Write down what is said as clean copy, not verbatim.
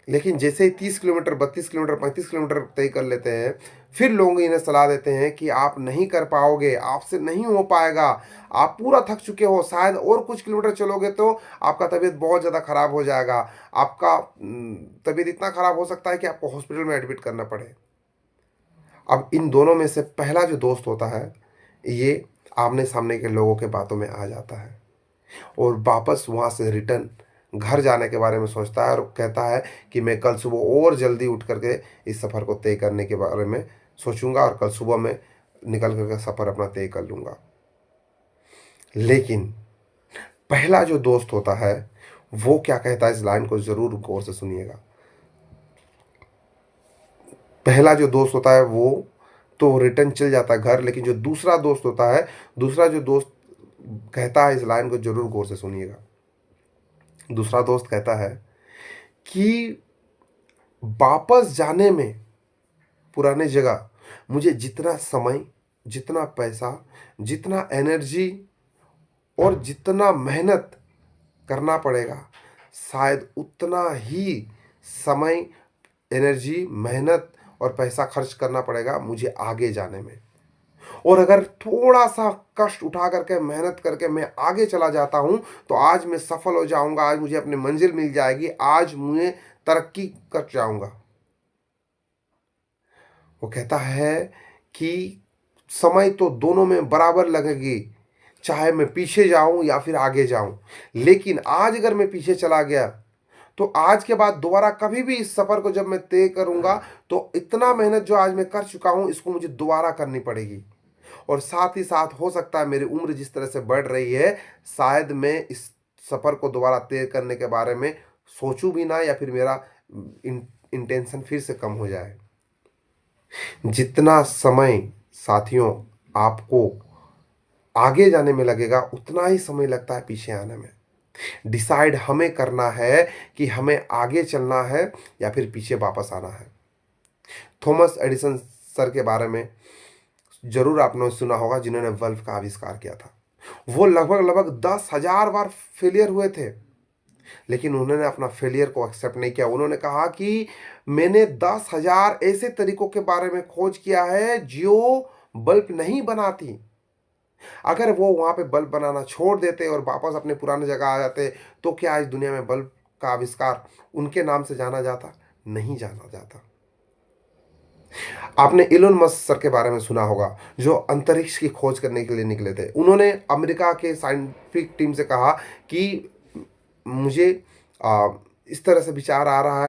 लेकिन जैसे ही 30 kilometre, 32 kilometre, 35 kilometre तय कर लेते हैं, फिर लोग इन्हें सलाह देते हैं कि आप नहीं कर पाओगे, आपसे नहीं हो पाएगा, आप पूरा थक चुके हो, शायद और कुछ किलोमीटर चलोगे तो आपका तबीयत बहुत ज़्यादा खराब हो जाएगा, आपका तबीयत इतना खराब हो सकता है कि आपको हॉस्पिटल में एडमिट करना पड़े। अब इन दोनों में से पहला जो दोस्त होता है, ये आमने सामने के लोगों के बातों में आ जाता है और वापस वहाँ से रिटर्न घर जाने के बारे में सोचता है और कहता है कि मैं कल सुबह और जल्दी उठ करके इस सफ़र को तय करने के बारे में सोचूंगा और कल सुबह मैं निकल करके सफ़र अपना तय कर लूँगा। लेकिन पहला जो दोस्त होता है वो क्या कहता है, इस लाइन को ज़रूर गौर से सुनिएगा। पहला जो दोस्त होता है वो तो रिटर्न चल जाता है घर, लेकिन जो दूसरा दोस्त होता है, दूसरा जो दोस्त कहता है, इस लाइन को ज़रूर गौर से सुनिएगा। दूसरा दोस्त कहता है कि वापस जाने में पुराने जगह मुझे जितना समय, जितना पैसा, जितना एनर्जी और जितना मेहनत करना पड़ेगा, शायद उतना ही समय, एनर्जी, मेहनत और पैसा खर्च करना पड़ेगा मुझे आगे जाने में। और अगर थोड़ा सा कष्ट उठा करके, मेहनत करके मैं आगे चला जाता हूँ तो आज मैं सफल हो जाऊंगा, आज मुझे अपनी मंजिल मिल जाएगी, आज मैं तरक्की कर जाऊंगा। वो कहता है कि समय तो दोनों में बराबर लगेगी, चाहे मैं पीछे जाऊं या फिर आगे जाऊं, लेकिन आज अगर मैं पीछे चला गया तो आज के बाद दोबारा कभी भी इस सफर को जब मैं तय करूंगा तो इतना मेहनत जो आज मैं कर चुका हूं इसको मुझे दोबारा करनी पड़ेगी। और साथ ही साथ हो सकता है मेरी उम्र जिस तरह से बढ़ रही है, शायद मैं इस सफर को दोबारा तय करने के बारे में सोचूं भी ना, या फिर मेरा इंटेंशन फिर से कम हो जाए। जितना समय साथियों आपको आगे जाने में लगेगा उतना ही समय लगता है पीछे आने में। डिसाइड हमें करना है कि हमें आगे चलना है या फिर पीछे वापस आना है। थॉमस एडिसन सर के बारे में जरूर आपने सुना होगा, जिन्होंने बल्ब का आविष्कार किया था। वो लगभग लगभग 10,000 बार फेलियर हुए थे, लेकिन उन्होंने अपना फेलियर को एक्सेप्ट नहीं किया। उन्होंने कहा कि मैंने 10,000 ऐसे तरीकों के बारे में खोज किया है जो बल्ब नहीं बनाती। अगर वो वहां पे बल्ब बनाना छोड़ देते और वापस अपने पुराने जगह आ जाते तो क्या आज दुनिया में बल्ब का आविष्कार उनके नाम से जाना जाता? नहीं जाना जाता। आपने इलोन मस्क सर के बारे में सुना होगा, जो अंतरिक्ष की खोज करने के लिए निकले थे। उन्होंने अमेरिका के साइंटिफिक टीम से कहा कि मुझे इस तरह से विचार आ रहा है